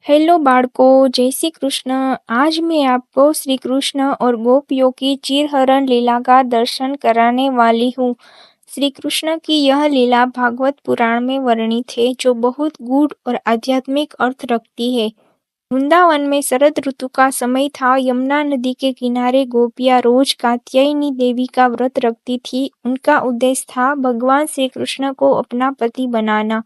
Hello बाળકો, जय श्री कृष्ण। आज मैं आपको श्री कृष्ण और गोपियों की चिरहरण लीला का दर्शन कराने वाली हूँ। श्री कृष्ण की यह लीला भागवत पुराण में वर्णित है, जो बहुत गूढ़ और आध्यात्मिक अर्थ रखती है। वृंदावन में शरद ऋतु का समय था। यमुना नदी के किनारे गोपियाँ रोज कात्यायनी देवी का व्रत रखती थी। उनका उद्देश्य था भगवान श्री कृष्ण को अपना पति बनाना।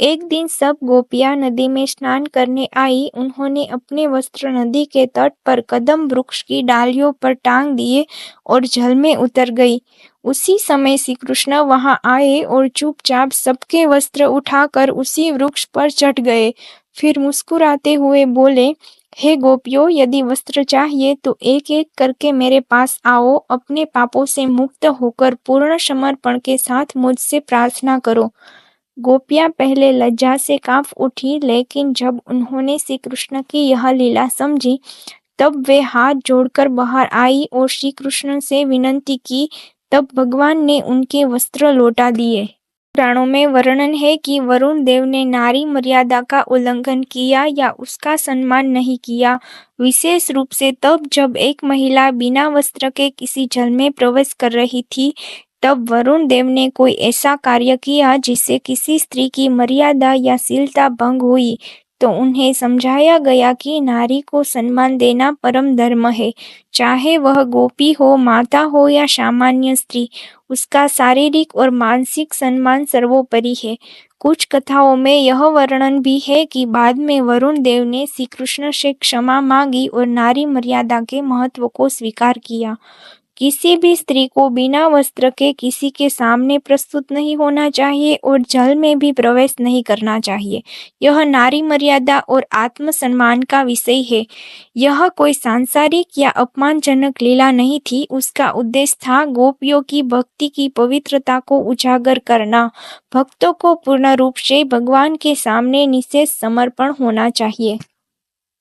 एक दिन सब गोपियाँ नदी में स्नान करने आई। उन्होंने अपने वस्त्र नदी के तट पर कदम वृक्ष की डालियों पर टांग दिए और जल में उतर गई। उसी समय श्री कृष्ण वहां आए और चुपचाप सबके वस्त्र उठाकर उसी वृक्ष पर चढ़ गए। फिर मुस्कुराते हुए बोले, हे गोपियों, यदि वस्त्र चाहिए तो एक एक करके मेरे पास आओ। अपने पापों से मुक्त होकर पूर्ण समर्पण के साथ मुझसे प्रार्थना करो। गोपियाँ पहले लज्जा से कांप उठी, लेकिन जब उन्होंने श्री कृष्ण की यह लीला समझी, तब वे हाथ जोड़कर बाहर आई और श्री कृष्ण से विनती की। तब भगवान ने उनके वस्त्र लौटा दिए। पुराणों में वर्णन है कि वरुण देव ने नारी मर्यादा का उल्लंघन किया या उसका सम्मान नहीं किया। विशेष रूप से तब जब एक महिला बिना वस्त्र के किसी जल में प्रवेश कर रही थी। तब वरुण देव ने कोई ऐसा कार्य किया जिससे किसी स्त्री की मर्यादा या शीलता भंग हुई, तो उन्हें समझाया गया कि नारी को सम्मान देना परम धर्म है। चाहे वह गोपी हो, माता हो या सामान्य स्त्री, उसका शारीरिक और मानसिक सम्मान सर्वोपरि है। कुछ कथाओं में यह वर्णन भी है कि बाद में वरुण देव ने श्री कृष्ण से क्षमा मांगी और नारी मर्यादा के महत्व को स्वीकार किया। किसी भी स्त्री को बिना वस्त्र के किसी के सामने प्रस्तुत नहीं होना चाहिए और जल में भी प्रवेश नहीं करना चाहिए। यह नारी मर्यादा और आत्मसम्मान का विषय है। यह कोई सांसारिक या अपमानजनक लीला नहीं थी। उसका उद्देश्य था गोपियों की भक्ति की पवित्रता को उजागर करना। भक्तों को पूर्ण रूप से भगवान के सामने निःशेष समर्पण होना चाहिए।